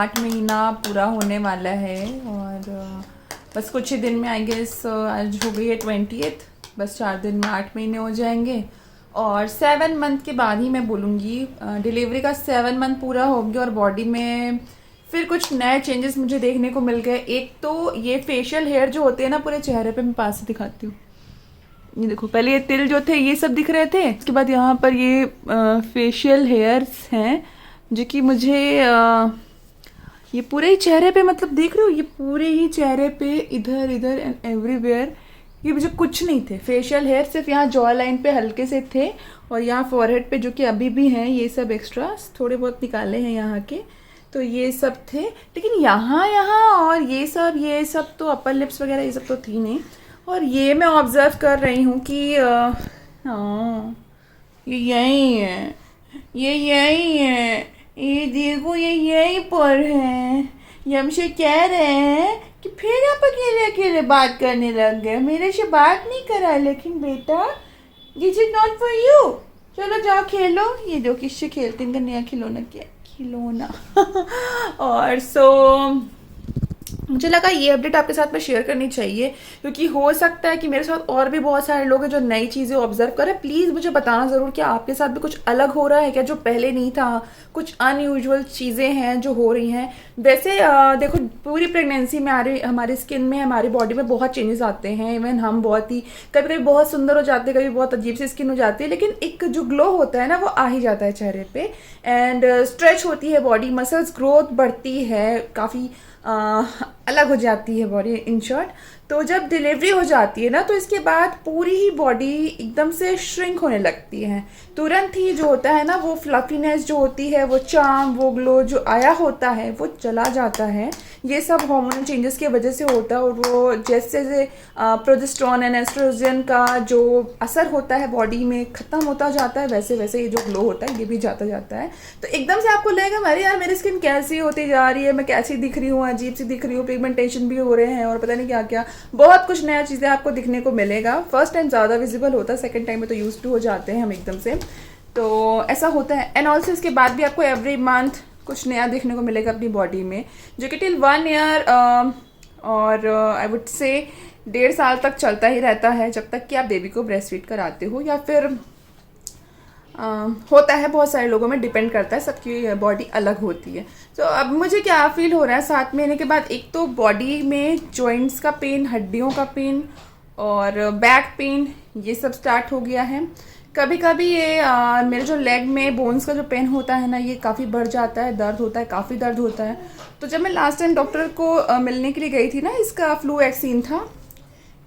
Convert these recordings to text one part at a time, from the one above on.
8 महीना पूरा होने वाला है और बस कुछ ही दिन में आई गेस आज हो गई है 20th, बस 4 दिन में 8 महीने हो जाएंगे और 7 मंथ के बाद ही मैं बोलूँगी डिलीवरी का 7 मंथ पूरा हो गया और बॉडी में फिर कुछ नए चेंजेस मुझे देखने को मिल गए। एक तो ये फेशियल हेयर जो होते हैं ना पूरे चेहरे पे, मैं पास से दिखाती हूँ, ये देखो, पहले ये तिल जो थे ये सब दिख रहे थे, उसके बाद यहाँ पर ये फेशियल हेयर्स हैं जो कि मुझे ये पूरे ही चेहरे पे, मतलब देख रहे हो, ये पूरे ही चेहरे पे इधर इधर एंड एवरीवेयर ये मुझे कुछ नहीं थे फेशियल हेयर, सिर्फ यहाँ जॉ लाइन पे हल्के से थे और यहाँ फॉरहेड पे जो कि अभी भी हैं, ये सब एक्स्ट्रा थोड़े बहुत निकाले हैं यहाँ के, तो ये सब थे। लेकिन यहाँ यहाँ और ये सब तो अपर लिप्स वगैरह ये सब तो थी नहीं। और ये मैं ऑब्जर्व कर रही हूँ कि हाँ ये यही है, ये यही है, ये देखो ये यहीं पर है। ये हमसे कह रहे हैं कि फिर आप अकेले अकेले बात करने लग गए, मेरे से बात नहीं करा। लेकिन बेटा this is not for you, चलो जाओ खेलो। ये दो किससे खेलते, इनका नया खिलौना क्या खिलौना और मुझे लगा ये अपडेट आपके साथ में शेयर करनी चाहिए क्योंकि हो सकता है कि मेरे साथ और भी बहुत सारे लोग हैं जो नई चीज़ें ऑब्जर्व करें। प्लीज़ मुझे बताना ज़रूर कि आपके साथ भी कुछ अलग हो रहा है क्या, जो पहले नहीं था, कुछ अनयूजुअल चीज़ें हैं जो हो रही हैं। वैसे देखो, पूरी प्रेगनेंसी में हमारी स्किन में, हमारी बॉडी में बहुत चेंजेस आते हैं। इवन हम बहुत ही कभी कभी बहुत सुंदर हो जाते हैं, कभी बहुत अजीब सी स्किन हो जाती है, लेकिन एक जो ग्लो होता है ना वो आ ही जाता है चेहरे पे। एंड स्ट्रेच होती है बॉडी, मसल्स ग्रोथ बढ़ती है, काफ़ी अलग हो जाती है बॉडी इन शॉर्ट। तो जब डिलीवरी हो जाती है ना तो इसके बाद पूरी ही बॉडी एकदम से श्रिंक होने लगती है। तुरंत ही जो होता है ना वो फ्लफीनेस जो होती है, वो चार्म, वो ग्लो जो आया होता है वो चला जाता है। ये सब हार्मोनल चेंजेस की वजह से होता है और वो जैसे जैसे प्रोजेस्टेरोन एंड एस्ट्रोजन का जो असर होता है बॉडी में ख़त्म होता जाता है, वैसे वैसे ये जो ग्लो होता है ये भी जाता जाता है। तो एकदम से आपको लगेगा अरे यार मेरी स्किन कैसी होती जा रही है, मैं कैसी दिख रही हूँ, अजीब सी दिख रही हूँ, पिगमेंटेशन भी हो रहे हैं और पता नहीं क्या क्या, बहुत कुछ नया चीज़ें आपको दिखने को मिलेगा। फर्स्ट टाइम ज़्यादा विजिबल होता है, सेकंड टाइम में तो यूज्ड टू हो जाते हैं हम एकदम से, तो ऐसा होता है। एंड ऑल्सो इसके बाद भी आपको एवरी मंथ कुछ नया देखने को मिलेगा अपनी बॉडी में, जो कि टिल 1 ईयर और आई वुड से 1.5 साल तक चलता ही रहता है, जब तक कि आप बेबी को ब्रेस्ट फीड कराते हो या फिर होता है, बहुत सारे लोगों में डिपेंड करता है, सबकी बॉडी अलग होती है। तो अब मुझे क्या फील हो रहा है 7 महीने के बाद, एक तो बॉडी में जॉइंट्स का पेन, हड्डियों का पेन और बैक पेन ये सब स्टार्ट हो गया है। कभी कभी ये मेरे जो लेग में बोन्स का जो पेन होता है ना ये काफ़ी बढ़ जाता है, दर्द होता है, काफ़ी दर्द होता है। तो जब मैं लास्ट टाइम डॉक्टर को मिलने के लिए गई थी ना, इसका फ्लू वैक्सीन था,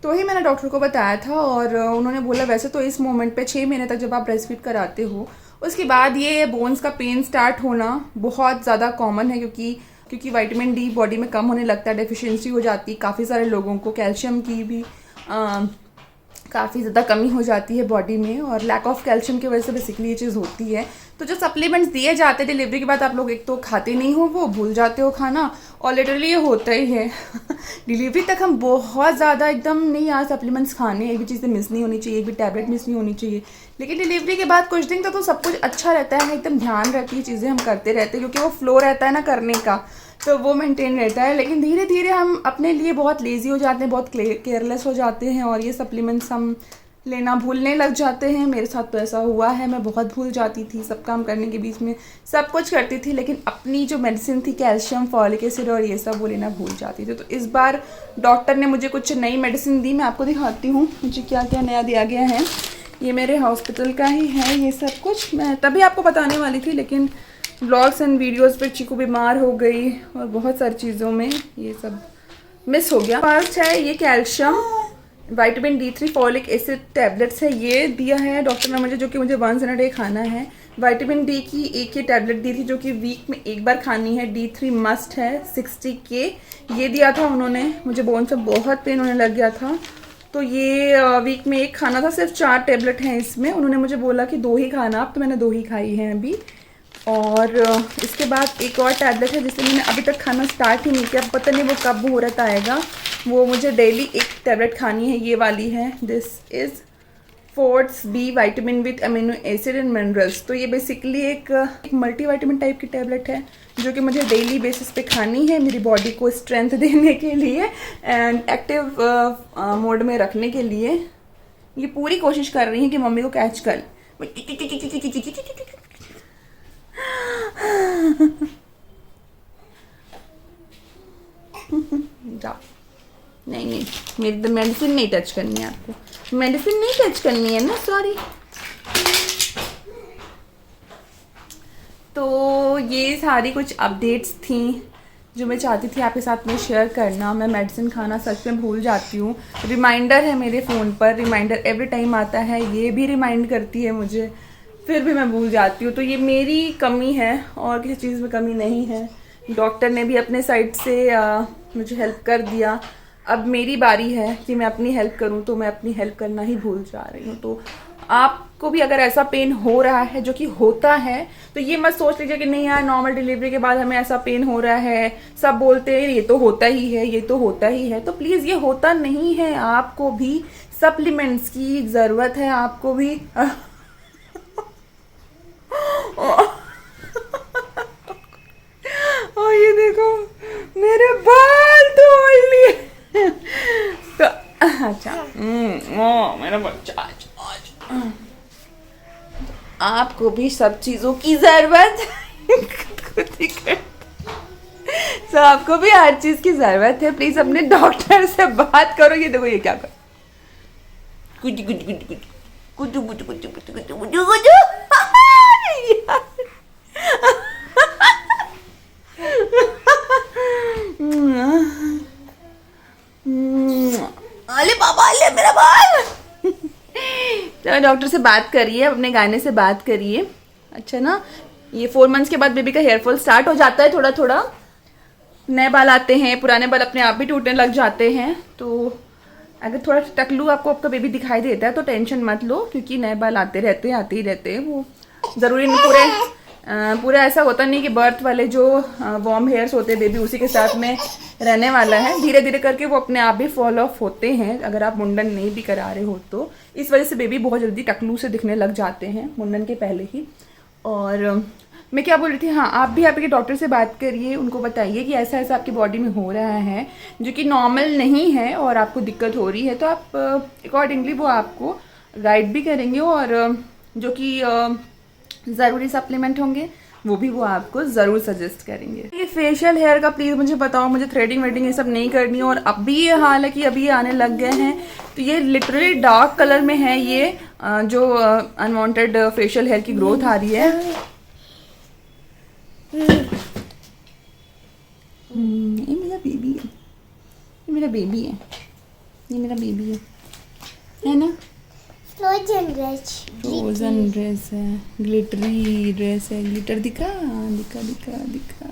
तो ही मैंने डॉक्टर को बताया था और उन्होंने बोला वैसे तो इस मोमेंट पे 6 महीने तक जब आप ब्रेस्ट फीड कराते हो उसके बाद ये बोन्स का पेन स्टार्ट होना बहुत ज़्यादा कॉमन है, क्योंकि विटामिन डी बॉडी में कम होने लगता है, डेफिशिएंसी हो जाती है काफ़ी सारे लोगों को, कैल्शियम की भी काफ़ी ज़्यादा कमी हो जाती है बॉडी में और लैक ऑफ कैल्शियम की वजह से बेसिकली ये चीज़ होती है। तो जो सप्लीमेंट्स दिए जाते हैं डिलीवरी के बाद, आप लोग एक तो खाते नहीं हो, वो भूल जाते हो खाना, और लिटरली ये होता ही है डिलीवरी तक हम बहुत ज़्यादा एकदम नहीं यार सप्लीमेंट्स खाने, एक भी चीज़ें मिस नहीं होनी चाहिए, एक भी टैबलेट मिस नहीं होनी चाहिए। लेकिन डिलीवरी के बाद कुछ दिन तक तो सब कुछ अच्छा रहता है, एकदम ध्यान रहती है, चीज़ें हम करते रहते हैं क्योंकि वो फ्लो रहता है ना करने का, तो वो मेंटेन रहता है। लेकिन धीरे धीरे हम अपने लिए बहुत लेज़ी हो जाते हैं, बहुत केयरलेस हो जाते हैं और ये सप्लीमेंट्स हम लेना भूलने लग जाते हैं। मेरे साथ तो ऐसा हुआ है, मैं बहुत भूल जाती थी, सब काम करने के बीच में सब कुछ करती थी, लेकिन अपनी जो मेडिसिन थी कैल्शियम, फॉलिक एसिड और ये सब वो लेना भूल जाती थी। तो इस बार डॉक्टर ने मुझे कुछ नई मेडिसिन दी, मैं आपको दिखाती हूँ मुझे क्या क्या नया दिया गया है। ये मेरे हॉस्पिटल का ही है ये सब कुछ, मैं तभी आपको बताने वाली थी लेकिन ब्लॉग्स एंड वीडियोज़ पर चीकू बीमार हो गई और बहुत सारी चीज़ों में ये सब मिस हो गया। फर्स्ट है ये calcium, vitamin D3 folic acid tablets है, ये दिया है डॉक्टर ने मुझे, जो कि मुझे 1 इन अ डे खाना है। विटामिन डी की एक ये टैबलेट दी थी जो कि वीक में एक बार खानी है, D3 मस्ट है 60K, ये दिया था उन्होंने मुझे, बोन से बहुत पेन होने लग गया था, तो ये वीक में एक खाना था। सिर्फ 4 टैबलेट हैं इसमें, उन्होंने मुझे बोला कि 2 ही खाना आप, तो मैंने 2 ही खाई हैं अभी। और इसके बाद एक और टैबलेट है जिसे मैंने अभी तक खाना स्टार्ट ही नहीं किया, पता नहीं वो कब मुहूर्त आएगा, वो मुझे डेली एक टैबलेट खानी है, ये वाली है, this is Fortes B vitamin with amino acid and minerals. तो ये बेसिकली एक मल्टी विटामिन टाइप की टैबलेट है जो कि मुझे डेली बेसिस पे खानी है मेरी बॉडी को स्ट्रेंथ देने के लिए एंड एक्टिव मोड में रखने के लिए। ये पूरी कोशिश कर रही है कि मम्मी को कैच कर जाओ। नहीं नहीं, मेरी तो मेडिसिन नहीं टच करनी है, आपको मेडिसिन नहीं टच करनी है ना, सॉरी। तो ये सारी कुछ अपडेट्स थी जो मैं चाहती थी आपके साथ में शेयर करना। मैं मेडिसिन खाना सच में भूल जाती हूँ। रिमाइंडर है मेरे फ़ोन पर, रिमाइंडर एवरी टाइम आता है, ये भी रिमाइंड करती है मुझे, फिर भी मैं भूल जाती हूँ। तो ये मेरी कमी है और किसी चीज़ में कमी नहीं है। डॉक्टर ने भी अपने साइड से मुझे हेल्प कर दिया। अब मेरी बारी है कि मैं अपनी हेल्प करूं, तो मैं अपनी हेल्प करना ही भूल जा रही हूं। तो आपको भी अगर ऐसा पेन हो रहा है, जो कि होता है, तो ये मत सोच लीजिए कि नहीं यार नॉर्मल डिलीवरी के बाद हमें ऐसा पेन हो रहा है, सब बोलते हैं ये तो होता ही है, ये तो होता ही है। तो प्लीज़ ये होता नहीं है, आपको भी सप्लीमेंट्स की ज़रूरत है, आपको भी और ये देखो मेरे बाल तोड़ लिए। तो अच्छा मेरा बच्चा आपको भी सब चीज़ों की ज़रूरत तो आपको भी हर चीज़ की ज़रूरत है। प्लीज़ अपने डॉक्टर से बात करो। ये देखो ये क्या कर कुछ कुछ कुछ कुछ कुछ कुछ कुछ कुछ कुछ कुछ अरे बाबा ले मेरा बाल। तो डॉक्टर से बात करिए, अपने गाने से बात करिए, अच्छा ना। ये 4 मंथ्स के बाद बेबी का हेयर फॉल स्टार्ट हो जाता है, थोड़ा थोड़ा नए बाल आते हैं, पुराने बाल अपने आप भी टूटने लग जाते हैं। तो अगर थोड़ा टकलू आपको आपका बेबी दिखाई देता है तो टेंशन मत लो, क्योंकि नए बाल आते रहते हैं, आते ही रहते हैं। वो ज़रूरी नहीं पूरा ऐसा होता नहीं कि बर्थ वाले जो वॉर्म हेयर्स होते हैं बेबी उसी के साथ में रहने वाला है। धीरे धीरे करके वो अपने आप भी फॉल ऑफ होते हैं अगर आप मुंडन नहीं भी करा रहे हो तो। इस वजह से बेबी बहुत जल्दी टकलू से दिखने लग जाते हैं मुंडन के पहले ही। और मैं क्या बोल रही थी, हाँ आप भी आपके डॉक्टर से बात करिए, उनको बताइए कि ऐसा ऐसा आपकी बॉडी में हो रहा है जो कि नॉर्मल नहीं है और आपको दिक्कत हो रही है। तो आप अकॉर्डिंगली वो आपको गाइड भी करेंगे और जो कि ज़रूरी सप्लीमेंट होंगे वो भी वो आपको ज़रूर सजेस्ट करेंगे। ये फेशियल हेयर का प्लीज़ मुझे बताओ, मुझे थ्रेडिंग वेडिंग ये सब नहीं करनी है। और अभी ये हाल है कि अभी आने लग गए हैं, तो ये लिटरली डार्क कलर में है। ये जो अनवांटेड फेशियल हेयर की ग्रोथ आ रही है। ये मेरा बेबी है, ये मेरा बेबी है, ये मेरा बेबी है ना। फ्रोजन ड्रेस है, ग्लिटरी ड्रेस है। ग्लिटर दिखा दिखा दिखा दिखा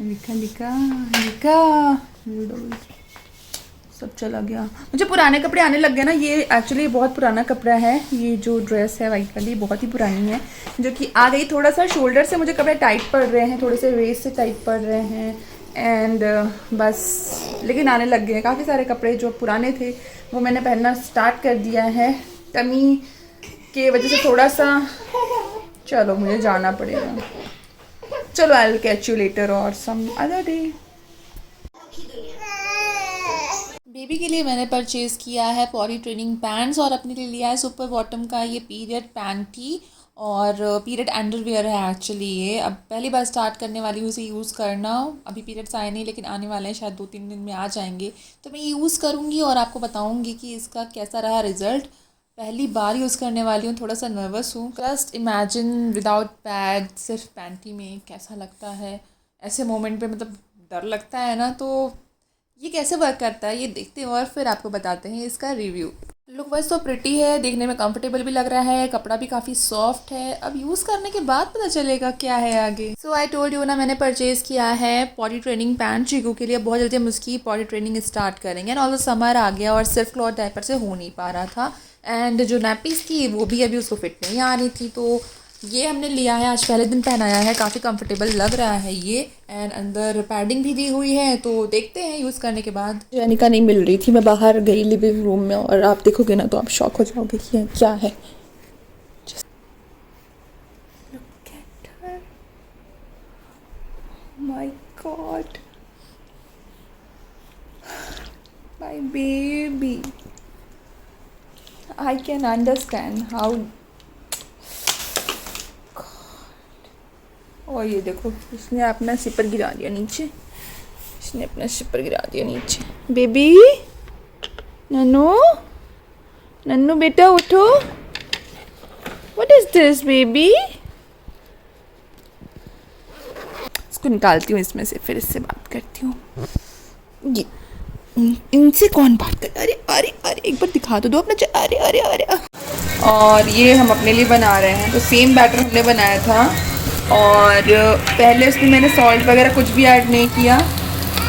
दिखा दिखा दिखा सब चला गया। मुझे पुराने कपड़े आने लग गए ना। ये एक्चुअली बहुत पुराना कपड़ा है, ये जो ड्रेस है वाइट वाली बहुत ही पुरानी है, जो कि आ गई। थोड़ा सा शोल्डर से मुझे कपड़े टाइट पड़ रहे हैं, थोड़े से वेस्ट से टाइट पड़ रहे हैं एंड बस, लेकिन आने लग गए हैं। काफ़ी सारे कपड़े जो पुराने थे वो मैंने पहनना स्टार्ट कर दिया है। टमी के वजह से थोड़ा सा, चलो मुझे जाना पड़ेगा। चलो I will catch you later और सम अदर डे। बेबी के लिए मैंने परचेज़ किया है पॉरी ट्रेनिंग पैंट्स और अपने लिए लिया है सुपर बॉटम का ये पीरियड पैंटी और पीरियड अंडरवियर है एक्चुअली। ये अब पहली बार स्टार्ट करने वाली हूँ इसे यूज़ करना। अभी पीरियड्स आए नहीं लेकिन आने वाले हैं, शायद 2-3 दिन में आ जाएंगे। तो मैं यूज़ करूँगी और आपको बताऊँगी कि इसका कैसा रहा रिज़ल्ट। पहली बार यूज़ करने वाली हूँ, थोड़ा सा नर्वस हूँ। जस्ट इमेजिन विदाउट पैड, सिर्फ पैंटी में कैसा लगता है। ऐसे मोमेंट पे मतलब डर लगता है ना, तो ये कैसे वर्क करता है ये देखते हैं और फिर आपको बताते हैं इसका रिव्यू। लुक वाइज तो प्रिटी है, देखने में कंफर्टेबल भी लग रहा है, कपड़ा भी काफ़ी सॉफ्ट है। अब यूज़ करने के बाद पता चलेगा क्या है आगे। सो आई टोल्ड यू ना, मैंने परचेज़ किया है पॉटी ट्रेनिंग पैंट चीकू के लिए। बहुत जल्दी हम उसकी पॉटी ट्रेनिंग स्टार्ट करेंगे एंड ऑल्सो समर आ गया और सिर्फ क्लॉथ डायपर से हो नहीं पा रहा था। एंड जो नैपीज़ थी वो भी अभी उसको फिट नहीं आ रही थी, तो ये हमने लिया है, आज पहले दिन पहनाया है, काफ़ी कंफर्टेबल लग रहा है ये। एंड अंदर पैडिंग भी दी हुई है, तो देखते हैं यूज़ करने के बाद। जेनिका नहीं मिल रही थी, मैं बाहर गई लिविंग रूम में और आप देखोगे ना तो आप शॉक हो जाओगे कि ये क्या है। Look at her. My God. My baby. I can understand how. और ये देखो इसने अपना सिपर गिरा दिया नीचे, इसने अपना सिपर गिरा दिया नीचे। बेबी नन्नू, नन्नू बेटा उठो। What is this baby? इसको निकालती हूँ इसमें से, फिर इससे बात करती हूँ। ये इनसे कौन बात कर? अरे अरे अरे एक बार दिखा तो दो अपना। अरे अरे अरे। और ये हम अपने लिए बना रहे हैं, तो सेम बैटर हमने बनाया था और पहले उसमें मैंने सॉल्ट वगैरह कुछ भी ऐड नहीं किया।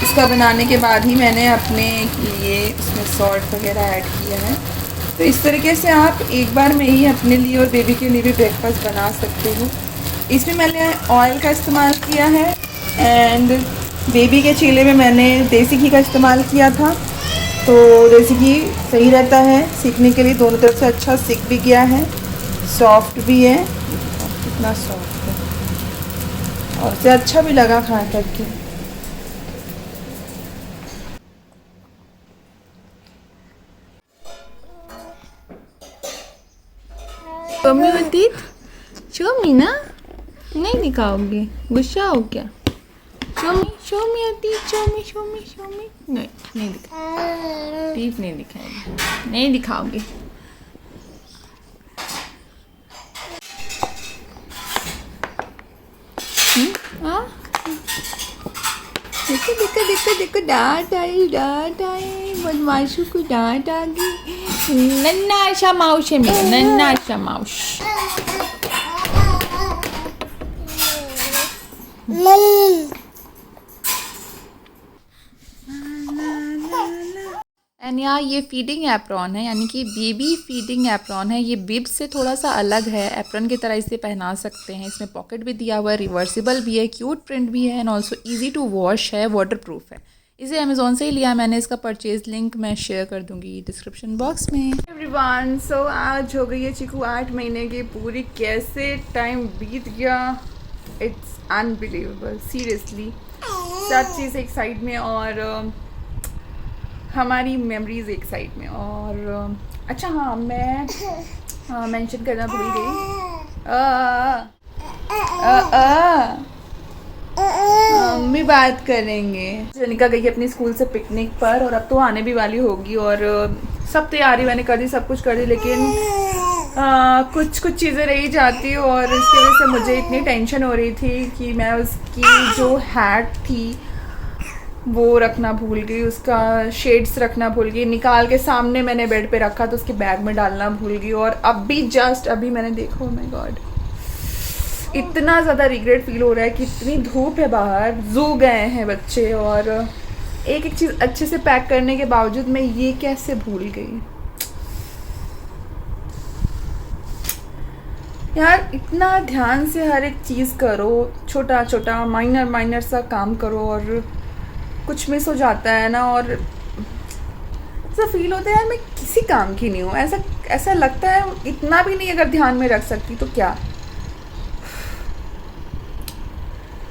इसका बनाने के बाद ही मैंने अपने लिए इसमें सॉल्ट वगैरह ऐड किया है। तो इस तरीके से आप एक बार में ही अपने लिए और बेबी के लिए भी ब्रेकफास्ट बना सकते हो। इसमें मैंने ऑयल का इस्तेमाल किया है एंड बेबी के चीले में मैंने देसी घी का इस्तेमाल किया था। तो देसी घी सही रहता है सीखने के लिए, दोनों तरफ से अच्छा सीख भी गया है, सॉफ्ट भी है, कितना सॉफ्ट है और उससे अच्छा भी लगा खा करके। मम्मी होती शो मी ना, नहीं दिखाओगे? गुस्सा हो क्या? शो मी होती, शो मी नहीं, नहीं दिखा, टीथ नहीं दिखाएगी, नहीं दिखाओगे। हाँ देखो देखो देखो देखो, डांट आई बदमाशों को, डांट आ गई। नन्ना सा माउस है मेरा, नन्ना सा माउस। एंड यहाँ ये फीडिंग एप्रॉन है, यानी कि बेबी फीडिंग एप्रॉन है। ये बिब से थोड़ा सा अलग है, एप्रॉन की तरह इसे पहना सकते हैं। इसमें पॉकेट भी दिया हुआ है, रिवर्सिबल भी है, क्यूट प्रिंट भी है and also easy to wash है, वाटर प्रूफ है। इसे अमेज़ोन से ही लिया मैंने, इसका परचेज लिंक मैं शेयर कर दूंगी डिस्क्रिप्शन बॉक्स में। एवरीवन, सो आज हो गई है चिकू 8 महीने की पूरी। कैसे टाइम बीत गया, इट्स अनबिलीवेबल सीरियसली। सब चीज़ एक साइड में और हमारी मेमोरीज एक साइड में। और अच्छा हाँ, मैं मेंशन करना भूल गई, हम भी बात करेंगे। जनिका गई अपनी स्कूल से पिकनिक पर और अब तो आने भी वाली होगी और सब तैयारी मैंने कर दी, सब कुछ कर दी, लेकिन कुछ कुछ चीज़ें रही जाती और इसकी वजह से मुझे इतनी टेंशन हो रही थी कि मैं उसकी जो हैट थी वो रखना भूल गई, उसका शेड्स रखना भूल गई, निकाल के सामने मैंने बेड पे रखा तो उसके बैग में डालना भूल गई। और अभी जस्ट अभी मैंने देखा, ओह माय गॉड, इतना ज़्यादा रिग्रेट फील हो रहा है कि इतनी धूप है बाहर, जू गए हैं बच्चे और एक एक चीज़ अच्छे से पैक करने के बावजूद मैं ये कैसे भूल गई। यार इतना ध्यान से हर एक चीज़ करो, छोटा छोटा माइनर सा काम करो और कुछ मिस हो जाता है ना, और ऐसा फील होता है यार मैं किसी काम की नहीं हूँ। ऐसा लगता है इतना भी नहीं अगर ध्यान में रख सकती तो क्या।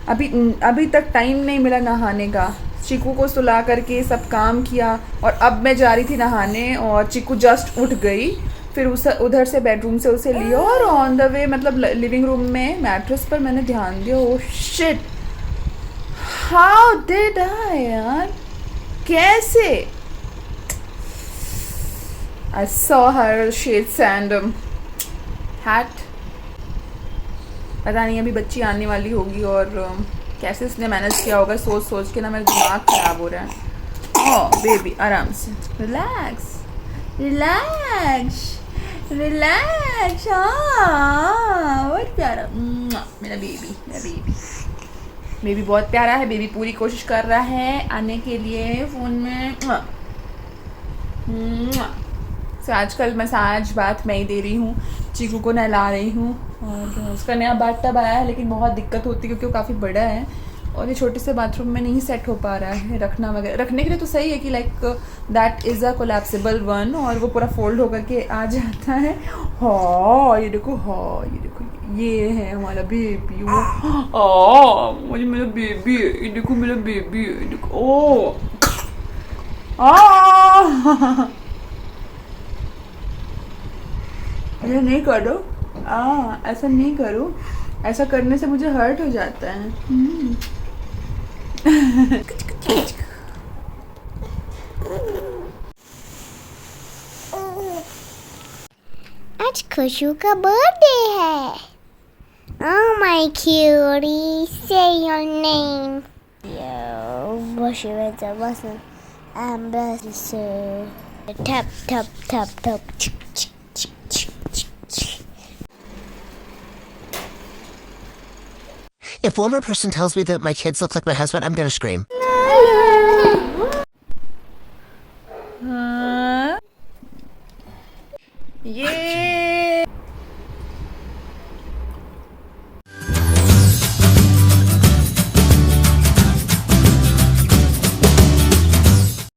अभी तक टाइम नहीं मिला नहाने का। चिकू को सुला करके सब काम किया और अब मैं जा रही थी नहाने और चिकू जस्ट उठ गई। फिर उधर से बेडरूम से उसे लिया और ऑन द वे मतलब लिविंग रूम में मैट्रेस पर मैंने ध्यान दिया, oh shit, how did I यार, कैसे। I saw her shades and hat. पता नहीं अभी बच्ची आने वाली होगी और कैसे इसने मैनेज किया होगा, सोच सोच के ना मेरा दिमाग ख़राब हो रहा है। ओह बेबी आराम से, रिलैक्स रिलैक्स रिलैक्स। हाँ बहुत प्यारा मेरा बेबी बहुत प्यारा है। बेबी पूरी कोशिश कर रहा है आने के लिए फ़ोन में। सो आजकल मसाज बात मैं ही दे रही हूँ, चीकू को नहला रही हूँ। और उसका नया बाथ टब आया है, लेकिन बहुत दिक्कत होती है क्योंकि वो काफ़ी बड़ा है और ये छोटे से बाथरूम में नहीं सेट हो पा रहा है रखना वगैरह। रखने के लिए तो सही है कि like that is a collapsible one, और वो पूरा फोल्ड होकर के आ जाता है। हाँ ये देखो, हाँ ये देखो, ये है हमारा बेबी। मुझे मेरा बेबी है, ये देखो मेरा बेबी है, ये देखो। ओ ये नहीं करो, ऐसा नहीं करो, ऐसा करने से मुझे हर्ट हो जाता है। आज खुशू का बर्थडे है। Oh my cutie, say your name. Yo, wash your hands up, listen. Ambassador. Tap, tap, tap, tap. If one more person tells me that my kids look like my husband, I'm gonna scream. ये